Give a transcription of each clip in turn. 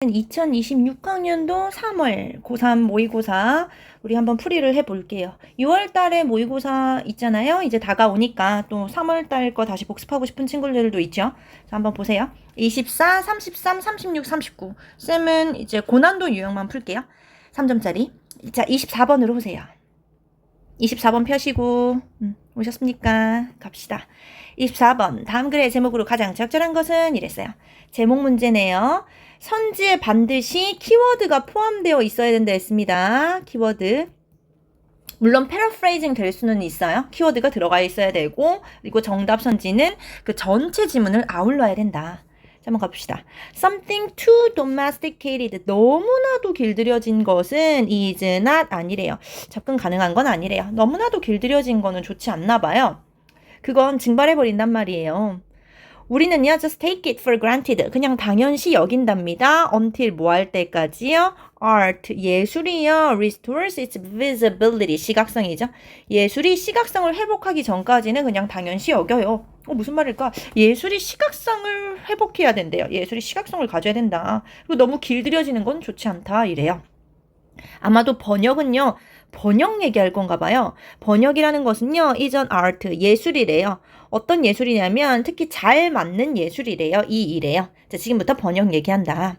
2026학년도 3월 고3 모의고사 우리 한번 풀이를 해볼게요. 6월 달에 모의고사 있잖아요. 이제 다가오니까 또 3월 달 거 다시 복습하고 싶은 친구들도 있죠. 자, 한번 보세요. 24, 33, 36, 39. 쌤은 이제 고난도 유형만 풀게요. 3점짜리. 자, 24번으로 오세요. 24번 펴시고 오셨습니까? 갑시다. 24번 다음 글의 제목으로 가장 적절한 것은 이랬어요. 제목 문제네요. 선지에 반드시 키워드가 포함되어 있어야 된다 했습니다. 키워드. 물론 패러프레이징 될 수는 있어요. 키워드가 들어가 있어야 되고, 그리고 정답 선지는 그 전체 지문을 아울러야 된다. 자, 한번 가봅시다. Something too domesticated. 너무나도 길들여진 것은 is not 아니래요. 접근 가능한 건 아니래요. 너무나도 길들여진 거는 좋지 않나 봐요. 그건 증발해버린단 말이에요. 우리는요, just take it for granted. 그냥 당연시 여긴답니다. until 뭐 할 때까지요? art, 예술이요. restores its visibility, 시각성이죠. 예술이 시각성을 회복하기 전까지는 그냥 당연시 여겨요. 무슨 말일까? 예술이 시각성을 회복해야 된대요. 예술이 시각성을 가져야 된다. 그리고 너무 길들여지는 건 좋지 않다. 이래요. 아마도 번역은요. 번역 얘기할 건가 봐요. 번역이라는 것은요. 이전 아트, 예술이래요. 어떤 예술이냐면 특히 잘 맞는 예술이래요. 이 이래요. 자, 지금부터 번역 얘기한다.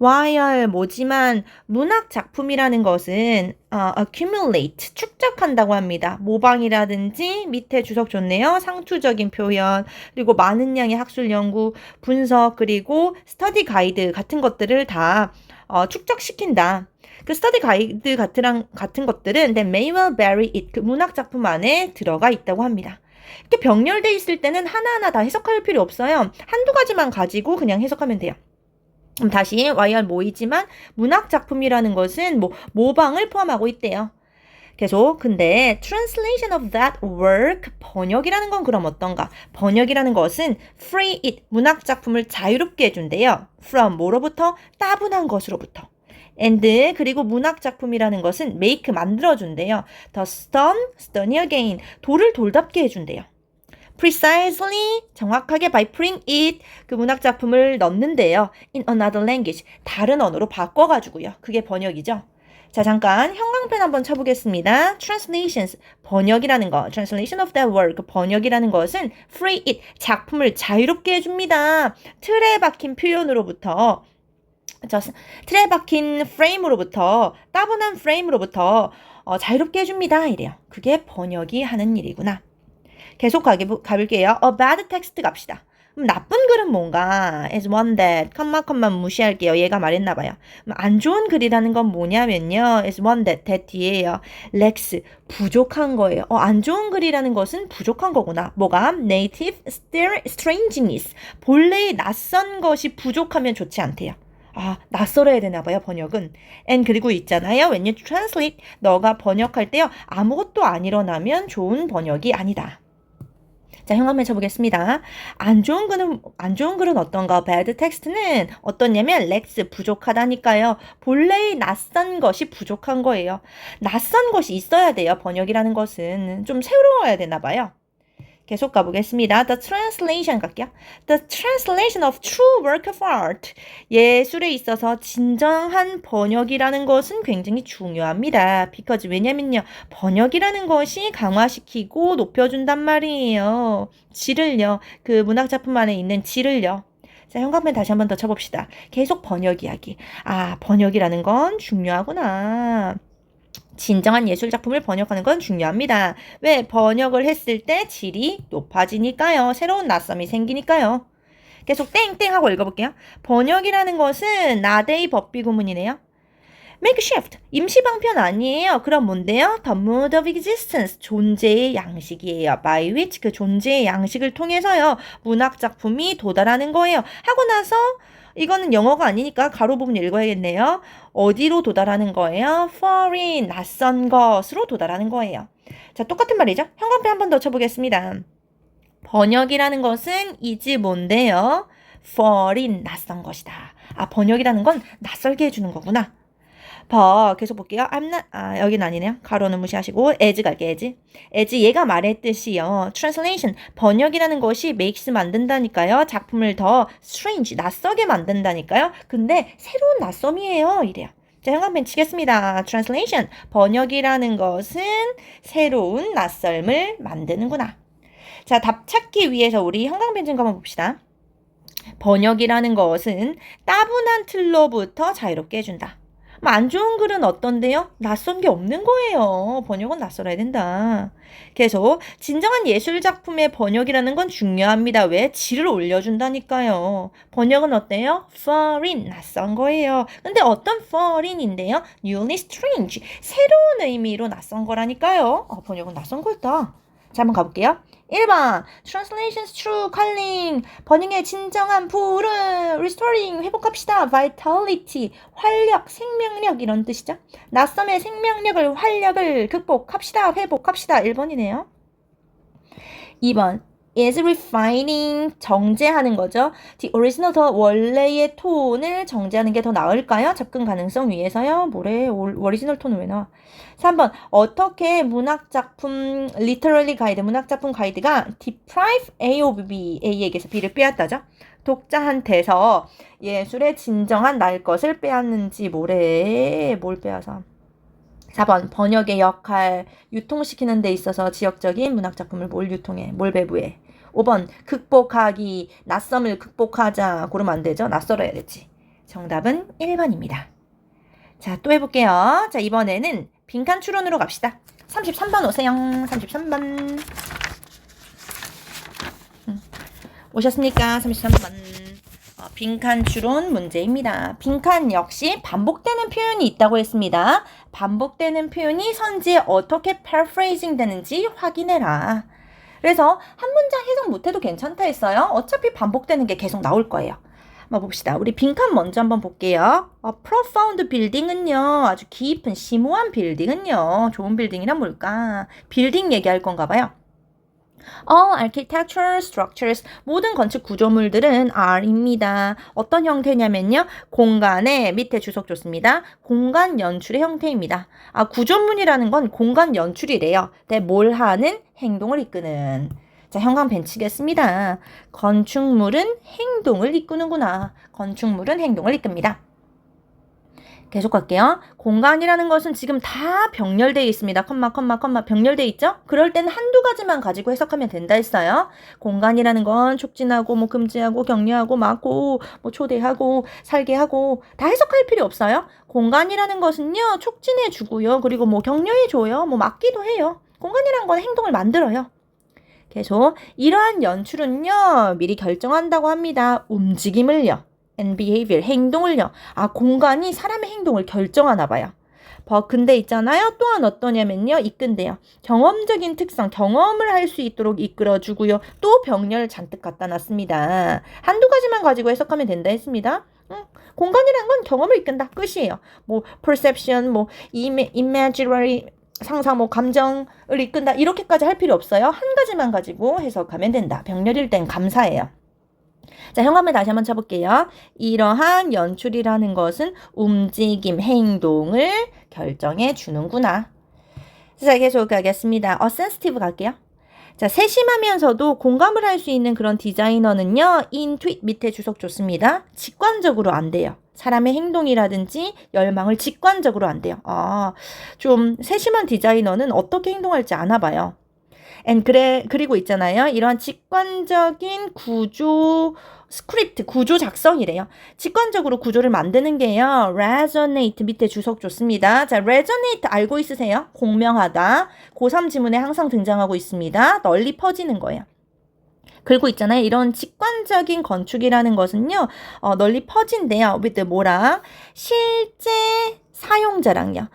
while 뭐지만 문학 작품이라는 것은 accumulate, 축적한다고 합니다. 모방이라든지 밑에 주석 좋네요. 상투적인 표현, 그리고 많은 양의 학술 연구, 분석, 그리고 스터디 가이드 같은 것들을 다 축적시킨다. 그 스터디 가이드 같은 것들은 they may well bury it, 그 문학 작품 안에 들어가 있다고 합니다. 이렇게 병렬돼 있을 때는 하나하나 다 해석할 필요 없어요. 한두 가지만 가지고 그냥 해석하면 돼요. 그럼 다시 YR 모이지만 문학 작품이라는 것은 모방을 포함하고 있대요. 계속 근데 translation of that work, 번역이라는 건 그럼 어떤가? 번역이라는 것은 free it, 문학 작품을 자유롭게 해준대요. from 뭐로부터? 따분한 것으로부터. and 그리고 문학 작품이라는 것은 make 만들어준대요. the stone again, 돌을 돌답게 해준대요. precisely, 정확하게 by putting it, 그 문학 작품을 넣는데요. in another language, 다른 언어로 바꿔가지고요. 그게 번역이죠. 자, 잠깐 형광펜 한번 쳐보겠습니다. translations, 번역이라는 거, translation of that work, 번역이라는 것은 free it, 작품을 자유롭게 해줍니다. 틀에 박힌 표현으로부터, 틀에 박힌 프레임으로부터, 따분한 프레임으로부터 자유롭게 해줍니다. 이래요. 그게 번역이 하는 일이구나. 계속 가볼게요. A bad text 갑시다. 나쁜 글은 뭔가? is one that, 컴마 무시할게요. 얘가 말했나봐요. 안 좋은 글이라는 건 뭐냐면요. is one that 뒤에요. lacks, 부족한 거예요. 안 좋은 글이라는 것은 부족한 거구나. 뭐가? native strangeness, 본래의 낯선 것이 부족하면 좋지 않대요. 낯설어야 되나봐요, 번역은. and 그리고 있잖아요. when you translate, 너가 번역할 때요. 아무것도 안 일어나면 좋은 번역이 아니다. 자, 형광펜 쳐보겠습니다. 안 좋은 글은 어떤가? bad text는 어떻냐면 lacks, 부족하다니까요. 본래의 낯선 것이 부족한 거예요. 낯선 것이 있어야 돼요. 번역이라는 것은 좀 새로워야 되나 봐요. 계속 가보겠습니다. The translation 갈게요. The translation of true work of art. 예술에 있어서 진정한 번역이라는 것은 굉장히 중요합니다. because 왜냐면요. 번역이라는 것이 강화시키고 높여준단 말이에요. 질을요. 그 문학작품 안에 있는 질을요. 자, 형광펜 다시 한번 더 쳐봅시다. 계속 번역 이야기. 번역이라는 건 중요하구나. 진정한 예술작품을 번역하는 건 중요합니다. 왜? 번역을 했을 때 질이 높아지니까요. 새로운 낯섦이 생기니까요. 계속 땡땡 하고 읽어볼게요. 번역이라는 것은 나대의 법비 구문이네요. makeshift, 임시방편 아니에요. 그럼 뭔데요? the mode of existence, 존재의 양식이에요. by which, 그 존재의 양식을 통해서요. 문학작품이 도달하는 거예요. 하고 나서 이거는 영어가 아니니까 가로 부분 읽어야겠네요. 어디로 도달하는 거예요? foreign, 낯선 것으로 도달하는 거예요. 자, 똑같은 말이죠. 형광펜 한 번 더 쳐보겠습니다. 번역이라는 것은 is 뭔데요? foreign, 낯선 것이다. 번역이라는 건 낯설게 해주는 거구나. 계속 볼게요. I'm not, 여긴 아니네요. 가로는 무시하시고, as 갈게요, as. as 얘가 말했듯이요. translation, 번역이라는 것이 makes 만든다니까요. 작품을 더 strange, 낯서게 만든다니까요. 근데 새로운 낯섦이에요. 이래요. 자, 형광펜 치겠습니다. translation, 번역이라는 것은 새로운 낯설음을 만드는구나. 자, 답 찾기 위해서 우리 형광펜 좀 한번 봅시다. 번역이라는 것은 따분한 틀로부터 자유롭게 해준다. 안 좋은 글은 어떤데요? 낯선 게 없는 거예요. 번역은 낯설어야 된다. 계속 진정한 예술작품의 번역이라는 건 중요합니다. 왜? 질을 올려준다니까요. 번역은 어때요? foreign, 낯선 거예요. 근데 어떤 foreign인데요? newly strange, 새로운 의미로 낯선 거라니까요. 번역은 낯선 거였다. 자, 한번 가볼게요. 1번 translations true calling, 번역의 진정한 부름, restoring, 회복합시다, vitality, 활력, 생명력 이런 뜻이죠. 낯섦의 생명력을, 활력을 극복합시다, 회복합시다. 1번이네요. 2번 is refining, 정제하는 거죠. The original, 더 원래의 톤을 정제하는 게 더 나을까요? 접근 가능성 위해서요. 뭐래? 오리지널 톤은 왜 나와? 3번 어떻게 문학작품 literary 가이드, 문학작품 가이드가 deprive A of B, A에게서 B를 빼앗다죠. 독자한테서 예술의 진정한 날 것을 빼앗는지 뭐래? 뭘 빼앗아? 4번 번역의 역할, 유통시키는 데 있어서 지역적인 문학작품을 뭘 유통해, 뭘 배부해. 5번 극복하기, 낯섦을 극복하자. 고르면 안 되죠. 낯설어야 되지. 정답은 1번입니다. 자, 또 해볼게요. 자, 이번에는 빈칸 추론으로 갑시다. 33번 오세요. 33번. 오셨습니까? 33번. 빈칸 추론 문제입니다. 빈칸 역시 반복되는 표현이 있다고 했습니다. 반복되는 표현이 선지에 어떻게 paraphrasing 되는지 확인해라. 그래서 한 문장 해석 못해도 괜찮다 했어요. 어차피 반복되는 게 계속 나올 거예요. 한번 봅시다. 우리 빈칸 먼저 한번 볼게요. profound building은요, 아주 깊은 심오한 빌딩은요, 좋은 빌딩이란 뭘까? 빌딩 얘기할 건가 봐요. All architectural structures, 모든 건축 구조물들은 R입니다. 어떤 형태냐면요, 공간의, 밑에 주석 줬습니다. 공간 연출의 형태입니다. 구조물이라는 건 공간 연출이래요. 근데 뭘 하는? 행동을 이끄는. 자, 형광펜 치겠습니다. 건축물은 행동을 이끄는구나. 건축물은 행동을 이끕니다. 계속 갈게요. 공간이라는 것은 지금 다 병렬되어 있습니다. 컴마 병렬되어 있죠? 그럴 때는 한두 가지만 가지고 해석하면 된다 했어요. 공간이라는 건 촉진하고, 뭐 금지하고, 격려하고, 막고, 뭐 초대하고, 살게 하고, 다 해석할 필요 없어요. 공간이라는 것은요, 촉진해주고요. 그리고 뭐 격려해줘요. 뭐 막기도 해요. 공간이라는 건 행동을 만들어요. 계속 이러한 연출은요, 미리 결정한다고 합니다. 움직임을요. and behavior, 행동을요. 공간이 사람의 행동을 결정하나 봐요. 근데 있잖아요. 또한 어떠냐면요. 이끈대요. 경험적인 특성, 경험을 할 수 있도록 이끌어주고요. 또 병렬 잔뜩 갖다 놨습니다. 한두 가지만 가지고 해석하면 된다 했습니다. 공간이란 건 경험을 이끈다. 끝이에요. 뭐 perception, 뭐 imaginary, 상상, 뭐 감정을 이끈다. 이렇게까지 할 필요 없어요. 한 가지만 가지고 해석하면 된다. 병렬일 땐 감사해요. 자, 형광펜 다시 한번 쳐볼게요. 이러한 연출이라는 것은 움직임, 행동을 결정해 주는구나. 자, 계속 가겠습니다. sensitive 갈게요. 자, 세심하면서도 공감을 할 수 있는 그런 디자이너는요, intuit 밑에 주석 줬습니다. 직관적으로 안 돼요. 사람의 행동이라든지 열망을 직관적으로 안 돼요. 좀 세심한 디자이너는 어떻게 행동할지 아나 봐요. 그리고 있잖아요. 이러한 직관적인 구조, 스크립트, 구조 작성이래요. 직관적으로 구조를 만드는 게요. resonate 밑에 주석 줬습니다. 자, resonate 알고 있으세요? 공명하다. 고3 지문에 항상 등장하고 있습니다. 널리 퍼지는 거예요. 그리고 있잖아요. 이런 직관적인 건축이라는 것은요. 널리 퍼진대요. with 뭐랑? 실제 사용자랑요.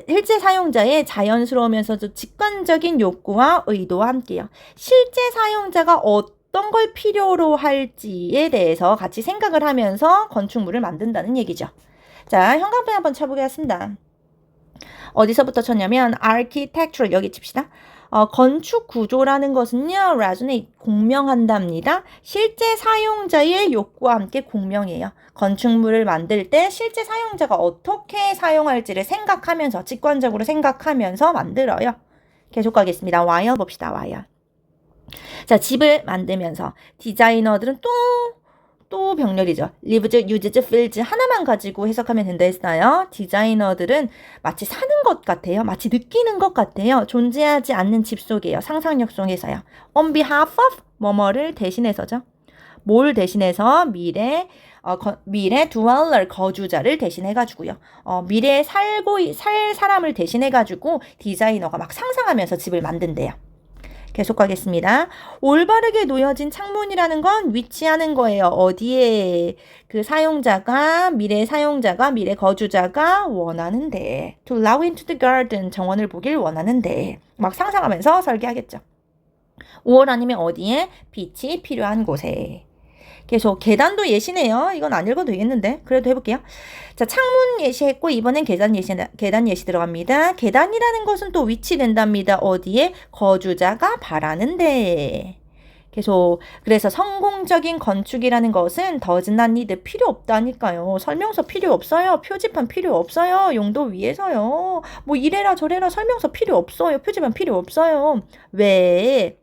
실제 사용자의 자연스러우면서도 직관적인 욕구와 의도와 함께요. 실제 사용자가 어떤 걸 필요로 할지에 대해서 같이 생각을 하면서 건축물을 만든다는 얘기죠. 자, 형광펜 한번 쳐보겠습니다. 어디서부터 쳤냐면 architectural 여기 칩시다. 건축 구조라는 것은요, resonate 공명한답니다. 실제 사용자의 욕구와 함께 공명해요. 건축물을 만들 때 실제 사용자가 어떻게 사용할지를 생각하면서 직관적으로 생각하면서 만들어요. 계속 가겠습니다. while 봅시다. while. 자, 집을 만들면서 디자이너들은 또 병렬이죠. lives, uses, feels 하나만 가지고 해석하면 된다 했어요. 디자이너들은 마치 사는 것 같아요. 마치 느끼는 것 같아요. 존재하지 않는 집 속에요. 상상력 속에서요. on behalf of 뭐뭐를 대신해서죠. 뭘 대신해서 미래 dweller 거주자를 대신해가지고요. 미래에 살 사람을 대신해가지고 디자이너가 막 상상하면서 집을 만든대요. 계속 가겠습니다. 올바르게 놓여진 창문이라는 건 위치하는 거예요. 어디에? 그 미래 거주자가 원하는데. To allow into the garden, 정원을 보길 원하는데. 막 상상하면서 설계하겠죠. 5월 아니면 어디에? 빛이 필요한 곳에. 계속 계단도 예시네요. 이건 안 읽어도 되겠는데 그래도 해볼게요. 자, 창문 예시했고 이번엔 계단 예시 들어갑니다. 계단이라는 것은 또 위치된답니다. 어디에? 거주자가 바라는데. 계속 그래서 성공적인 건축이라는 것은 does not need 필요 없다니까요. 설명서 필요 없어요. 표지판 필요 없어요. 용도 위해서요. 뭐 이래라 저래라 설명서 필요 없어요. 표지판 필요 없어요. 왜?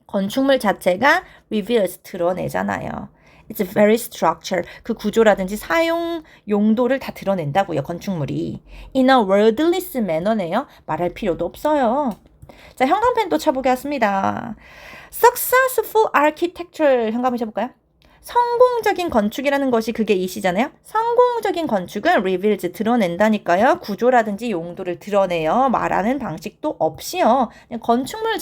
건축물 자체가 reveals 드러내잖아요. It's very structure. 그 구조라든지 사용 용도를 다 드러낸다고요. 건축물이. In a wordless manner네요. 말할 필요도 없어요. 자, 형광펜 또 쳐보게 했습니다. Successful architecture 형광펜 쳐볼까요? 성공적인 건축이라는 것이 그게 이시잖아요. 성공적인 건축은 reveals 드러낸다니까요. 구조라든지 용도를 드러내요. 말하는 방식도 없이요. 그냥 건축물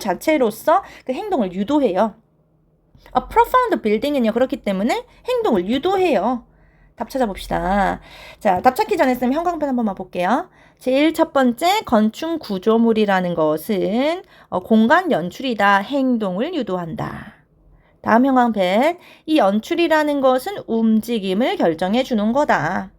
자체로서 그 행동을 유도해요. A profound building은요. 그렇기 때문에 행동을 유도해요. 답 찾아봅시다. 자, 답 찾기 전에 쓰면 형광펜 한번만 볼게요. 제일 첫 번째 건축 구조물이라는 것은 공간 연출이다. 행동을 유도한다. 다음 형광펜. 이 연출이라는 것은 움직임을 결정해 주는 거다.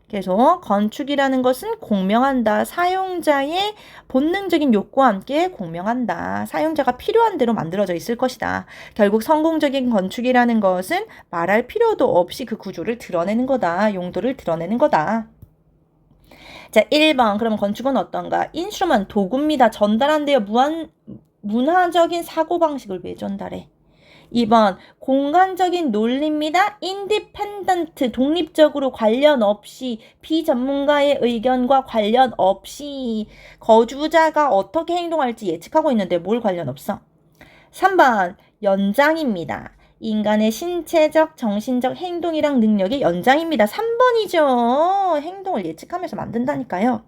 계속 건축이라는 것은 공명한다. 사용자의 본능적인 욕구와 함께 공명한다. 사용자가 필요한 대로 만들어져 있을 것이다. 결국 성공적인 건축이라는 것은 말할 필요도 없이 그 구조를 드러내는 거다. 용도를 드러내는 거다. 자, 1번. 그러면 건축은 어떤가? 인스트루먼트 도구입니다. 전달한대요. 문화적인 사고방식을 왜 전달해? 2번 공간적인 논리입니다. 인디펜던트 독립적으로 관련 없이 비전문가의 의견과 관련 없이 거주자가 어떻게 행동할지 예측하고 있는데 뭘 관련 없어? 3번 연장입니다. 인간의 신체적, 정신적 행동이랑 능력의 연장입니다. 3번이죠. 행동을 예측하면서 만든다니까요.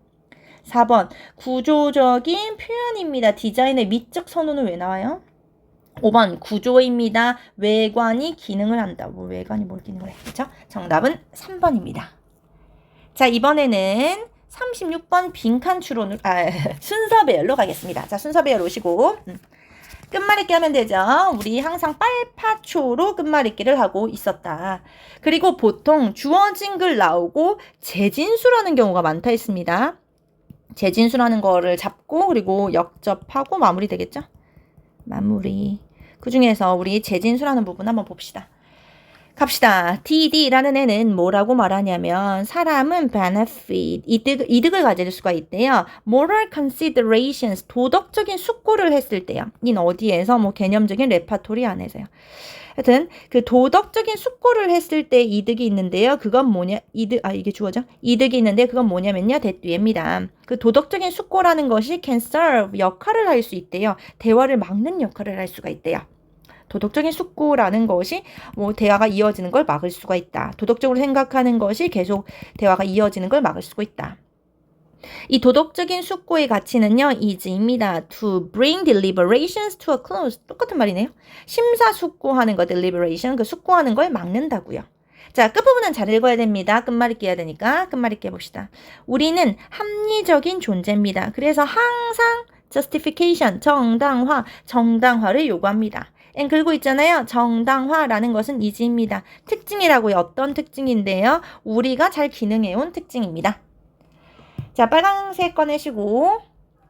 4번 구조적인 표현입니다. 디자인의 미적 선호는 왜 나와요? 5번 구조입니다. 외관이 기능을 한다. 뭐 외관이 뭘 기능을 해? 그렇죠? 정답은 3번입니다. 자, 이번에는 36번 빈칸 추론을 순서 배열로 가겠습니다. 자, 순서 배열 오시고 끝말잇기 하면 되죠. 우리 항상 빨파초로 끝말잇기를 하고 있었다. 그리고 보통 주어진 글 나오고 재진수라는 경우가 많다 했습니다. 재진수라는 거를 잡고 그리고 역접하고 마무리 되겠죠? 마무리. 그 중에서 우리 재진수라는 부분 한번 봅시다. 갑시다. DD라는 애는 뭐라고 말하냐면 사람은 benefit, 이득을 가질 수가 있대요. moral considerations, 도덕적인 숙고를 했을 때요. 인 어디에서? 뭐 개념적인 레파토리 안에서요. 하여튼 그 도덕적인 숙고를 했을 때 이득이 있는데요. 그건 뭐냐? 이게 주어죠. 이득이 있는데 그건 뭐냐면요. that 뒤에입니다. 그 도덕적인 숙고라는 것이 can serve, 역할을 할 수 있대요. 대화를 막는 역할을 할 수가 있대요. 도덕적인 숙고라는 것이 뭐 대화가 이어지는 걸 막을 수가 있다. 도덕적으로 생각하는 것이 계속 대화가 이어지는 걸 막을 수가 있다. 이 도덕적인 숙고의 가치는요. is입니다. To bring deliberations to a close. 똑같은 말이네요. 심사숙고하는 거, deliberation, 그 숙고하는 걸 막는다고요. 자, 끝부분은 잘 읽어야 됩니다. 끝말잇기 해야 되니까 끝말잇기 해봅시다. 우리는 합리적인 존재입니다. 그래서 항상 justification, 정당화를 요구합니다. 긁고 있잖아요. 정당화라는 것은 is입니다. 특징이라고요. 어떤 특징인데요? 우리가 잘 기능해온 특징입니다. 자, 빨강색 꺼내시고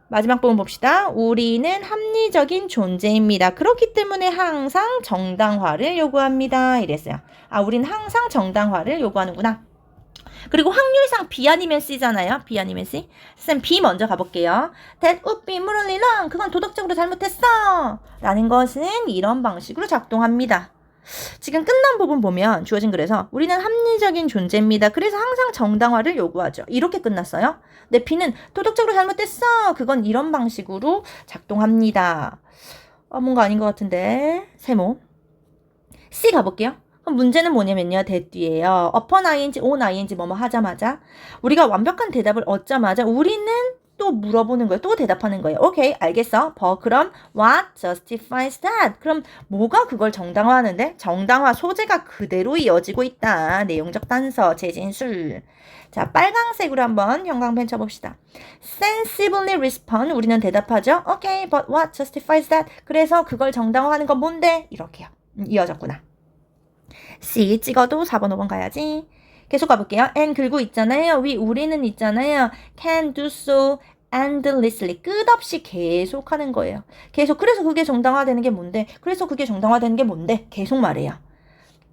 마지막 부분 봅시다. 우리는 합리적인 존재입니다. 그렇기 때문에 항상 정당화를 요구합니다. 이랬어요. 아, 우린 항상 정당화를 요구하는구나. 그리고 확률상 B 아니면 C잖아요. B 아니면 C. 쌤 B 먼저 가볼게요. That would be morally wrong. 그건 도덕적으로 잘못했어. 라는 것은 이런 방식으로 작동합니다. 지금 끝난 부분 보면 주어진 글에서 우리는 합리적인 존재입니다. 그래서 항상 정당화를 요구하죠. 이렇게 끝났어요. 근데 B는 도덕적으로 잘못됐어. 그건 이런 방식으로 작동합니다. 뭔가 아닌 것 같은데. 세모. C 가볼게요. 그럼 문제는 뭐냐면요. that 뒤에요. upon ing, on ing 뭐뭐 하자마자 우리가 완벽한 대답을 얻자마자 우리는 또 물어보는 거예요. 또 대답하는 거예요. 오케이, 알겠어. 그럼 what justifies that? 그럼 뭐가 그걸 정당화하는데? 정당화 소재가 그대로 이어지고 있다. 내용적 단서, 재진술. 자, 빨강색으로 한번 형광펜 쳐봅시다. Sensibly respond. 우리는 대답하죠. 오케이, but what justifies that? 그래서 그걸 정당화하는 건 뭔데? 이렇게요. 이어졌구나. C 찍어도 4번, 5번 가야지. 계속 가볼게요. and 긁고 있잖아요. 우리는 있잖아요. can do so endlessly. 끝없이 계속 하는 거예요. 계속. 그래서 그게 정당화되는 게 뭔데? 계속 말해요.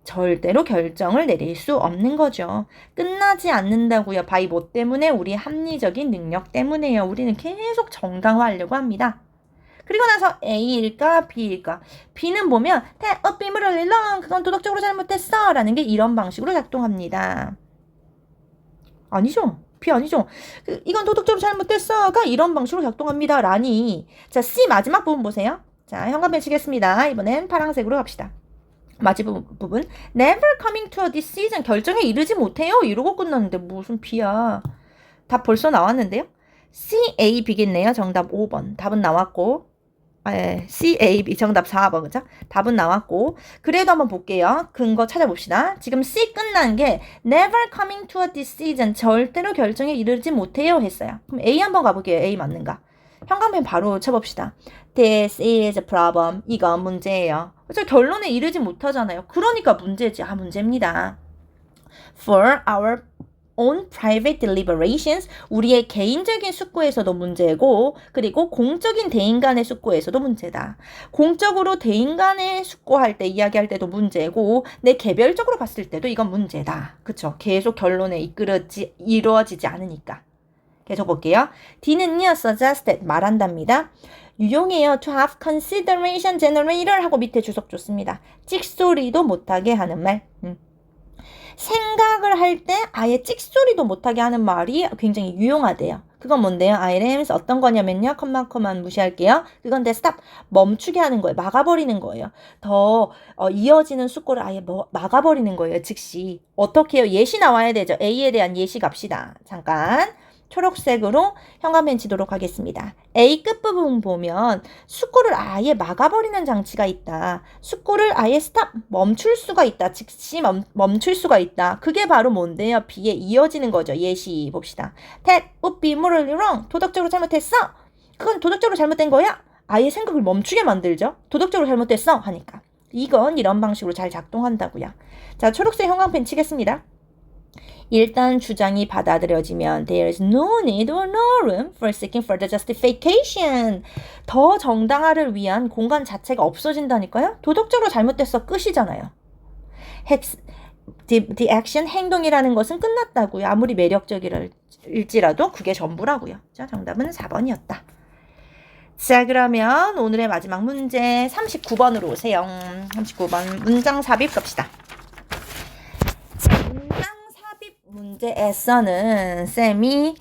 절대로 결정을 내릴 수 없는 거죠. 끝나지 않는다고요. by 뭐 때문에? 우리 합리적인 능력 때문에요. 우리는 계속 정당화하려고 합니다. 그리고 나서 A일까 B일까? B는 보면 that would be morally wrong. 그건 도덕적으로 잘못했어. 라는 게 이런 방식으로 작동합니다. 아니죠. B 아니죠. 이건 도덕적으로 잘못됐어가 이런 방식으로 작동합니다. 라니. 자, C 마지막 부분 보세요. 자, 현관펜 치겠습니다. 이번엔 파란색으로 갑시다. 마지막 부분. Never coming to a decision. 결정에 이르지 못해요. 이러고 끝났는데 무슨 B야. 답 벌써 나왔는데요. C, A, B겠네요. 정답 5번. 답은 나왔고. C, A, B 정답 4번 그죠? 답은 나왔고 그래도 한번 볼게요. 근거 찾아봅시다. 지금 C 끝난 게 never coming to a decision 절대로 결정에 이르지 못해요 했어요. 그럼 A 한번 가볼게요. A 맞는가? 형광펜 바로 쳐봅시다. This is a problem. 이건 문제예요. 그래서 결론에 이르지 못하잖아요. 그러니까 문제지. 문제입니다. For our on private deliberations, 우리의 개인적인 숙고에서도 문제고 그리고 공적인 대인 간의 숙고에서도 문제다. 공적으로 대인 간의 숙고할 때 이야기할 때도 문제고 내 개별적으로 봤을 때도 이건 문제다. 그쵸? 계속 결론에 이루어지지 않으니까. 계속 볼게요. D는요, suggested, 말한답니다. 유용해요. To have consideration generator 하고 밑에 주석 줬습니다. 찍소리도 못하게 하는 말. 생각을 할 때 아예 찍소리도 못하게 하는 말이 굉장히 유용하대요. 그건 뭔데요? items 어떤 거냐면요. 컴마만 무시할게요. 그건 stop 멈추게 하는 거예요. 막아버리는 거예요. 더 이어지는 숙고를 아예 막아버리는 거예요. 즉시. 어떻게 해요? 예시 나와야 되죠. A에 대한 예시 갑시다. 잠깐. 초록색으로 현관펜 치도록 하겠습니다. A 끝부분 보면 숙고를 아예 막아버리는 장치가 있다. 숙고를 아예 스탑, 멈출 수가 있다. 즉시 멈출 수가 있다. 그게 바로 뭔데요? B에 이어지는 거죠. 예시 봅시다. That would be morally wrong. 도덕적으로 잘못했어. 그건 도덕적으로 잘못된 거야. 아예 생각을 멈추게 만들죠. 도덕적으로 잘못됐어 하니까. 이건 이런 방식으로 잘 작동한다고요. 자, 초록색 형광펜 치겠습니다. 일단 주장이 받아들여지면 there is no need or no room for seeking further justification. 더 정당화를 위한 공간 자체가 없어진다니까요. 도덕적으로 잘못됐어 끝이잖아요. The action 행동이라는 것은 끝났다고요. 아무리 매력적일지라도 그게 전부라고요. 자, 정답은 4번이었다. 자, 그러면 오늘의 마지막 문제 39번으로 오세요. 39번 문장 삽입 갑시다. 문제에서는 쌤이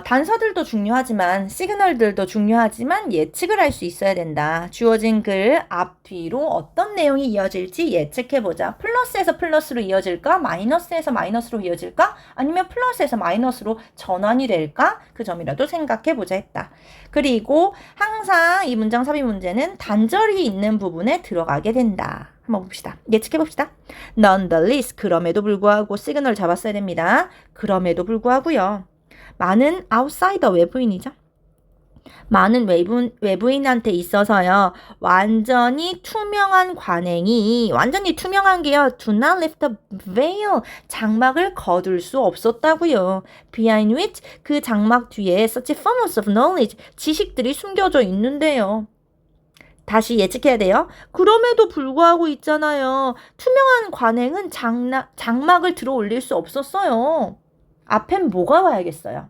단서들도 중요하지만 시그널들도 중요하지만 예측을 할 수 있어야 된다. 주어진 글 앞, 뒤로 어떤 내용이 이어질지 예측해보자. 플러스에서 플러스로 이어질까? 마이너스에서 마이너스로 이어질까? 아니면 플러스에서 마이너스로 전환이 될까? 그 점이라도 생각해보자 했다. 그리고 항상 이 문장 삽입 문제는 단절이 있는 부분에 들어가게 된다. 한번 봅시다. 예측해봅시다. Nonetheless, 그럼에도 불구하고 시그널 잡았어야 됩니다. 그럼에도 불구하고요. 많은 아웃사이더 외부인이죠. 많은 외부인한테 있어서요. 완전히 투명한 완전히 투명한 게요. Do not lift the veil. 장막을 거둘 수 없었다고요. Behind which 그 장막 뒤에 such a funnels of knowledge 지식들이 숨겨져 있는데요. 다시 예측해야 돼요. 그럼에도 불구하고 있잖아요. 투명한 관행은 장막을 들어 올릴 수 없었어요. 앞엔 뭐가 와야겠어요?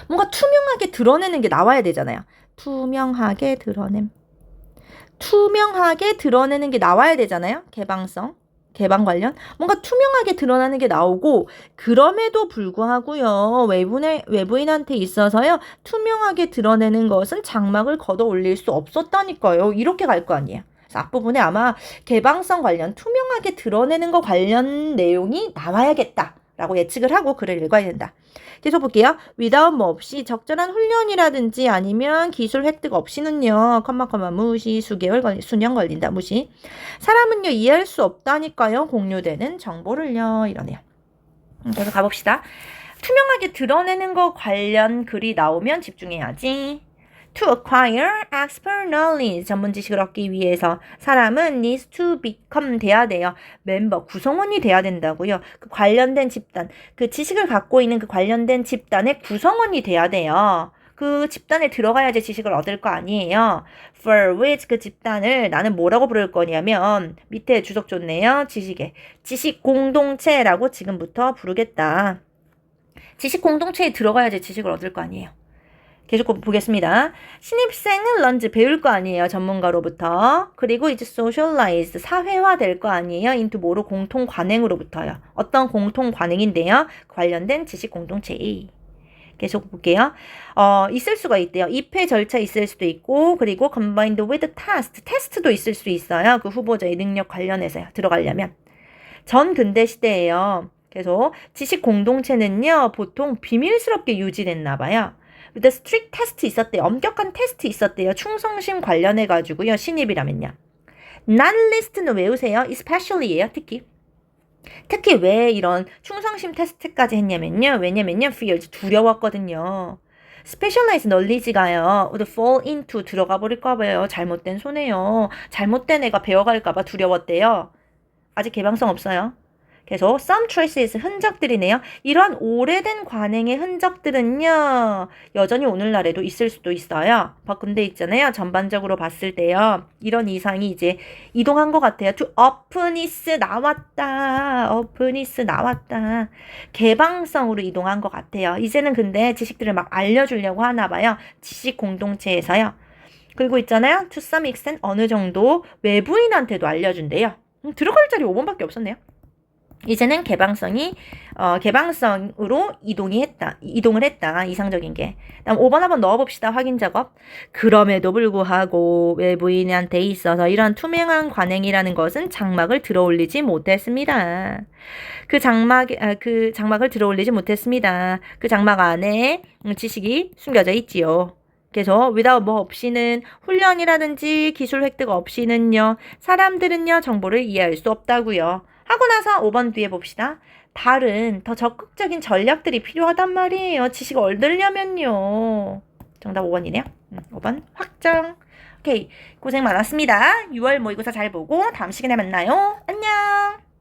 뭔가 투명하게 드러내는 게 나와야 되잖아요. 투명하게 드러내는 게 나와야 되잖아요. 개방 관련. 뭔가 투명하게 드러나는 게 나오고, 그럼에도 불구하고요. 외부인한테 있어서요. 투명하게 드러내는 것은 장막을 걷어 올릴 수 없었다니까요. 이렇게 갈 거 아니에요. 앞부분에 아마 개방성 관련, 투명하게 드러내는 거 관련 내용이 나와야겠다라고 예측을 하고 글을 읽어야 된다. 계속 볼게요. without 뭐 없이 적절한 훈련이라든지 아니면 기술 획득 없이는요. 무시 수년 걸린다. 무시. 사람은요. 이해할 수 없다니까요. 공유되는 정보를요. 이러네요. 그래서 가봅시다. 투명하게 드러내는 거 관련 글이 나오면 집중해야지. To acquire expert knowledge, 전문 지식을 얻기 위해서 사람은 needs to become 돼야 돼요. 멤버, 구성원이 돼야 된다고요. 그 관련된 집단, 그 지식을 갖고 있는 그 관련된 집단의 구성원이 돼야 돼요. 그 집단에 들어가야지 지식을 얻을 거 아니에요. For which 그 집단을 나는 뭐라고 부를 거냐면 밑에 주석 좋네요. 지식 공동체라고 지금부터 부르겠다. 지식 공동체에 들어가야지 지식을 얻을 거 아니에요. 계속 보겠습니다. 신입생은 런지 배울 거 아니에요. 전문가로부터. 그리고 이제 socialize 사회화 될 거 아니에요. into 뭐로 공통 관행으로부터요. 어떤 공통 관행인데요. 관련된 지식 공동체. 계속 볼게요. 있을 수가 있대요. 입회 절차 있을 수도 있고 그리고 combined with test. 테스트도 있을 수 있어요. 그 후보자의 능력 관련해서요. 들어가려면. 전 근대 시대예요. 계속 지식 공동체는요. 보통 비밀스럽게 유지됐나 봐요. with strict 테스트 있었대요. 엄격한 테스트 있었대요. 충성심 관련해가지고요. 신입이라면요. non-list는 외우세요. especially예요. 특히 왜 이런 충성심 테스트까지 했냐면요. 왜냐면요. fear, 두려웠거든요. specialized knowledge가요. would fall into 들어가 버릴까봐요. 잘못된 손해요. 잘못된 애가 배워갈까봐 두려웠대요. 아직 개방성 없어요. 계속 some traces 흔적들이네요. 이런 오래된 관행의 흔적들은요. 여전히 오늘날에도 있을 수도 있어요. 근데 있잖아요. 전반적으로 봤을 때요. 이런 이상이 이제 이동한 것 같아요. to openness 나왔다. 개방성으로 이동한 것 같아요. 이제는 근데 지식들을 막 알려주려고 하나 봐요. 지식 공동체에서요. 그리고 있잖아요. to some extent 어느 정도 외부인한테도 알려준대요. 들어갈 자리 5번밖에 없었네요. 이제는 개방성으로 이동을 했다. 이상적인 게. 다음 5번 한번 넣어봅시다. 확인 작업. 그럼에도 불구하고 외부인한테 있어서 이런 투명한 관행이라는 것은 장막을 들어올리지 못했습니다. 그 장막을 들어올리지 못했습니다. 그 장막 안에 지식이 숨겨져 있지요. 그래서 without 뭐 없이는 훈련이라든지 기술 획득 없이는요. 사람들은요. 정보를 이해할 수 없다고요. 하고 나서 5번 뒤에 봅시다. 다른 더 적극적인 전략들이 필요하단 말이에요. 지식 얻으려면요. 정답 5번이네요. 5번 확정. 오케이. 고생 많았습니다. 6월 모의고사 잘 보고 다음 시간에 만나요. 안녕.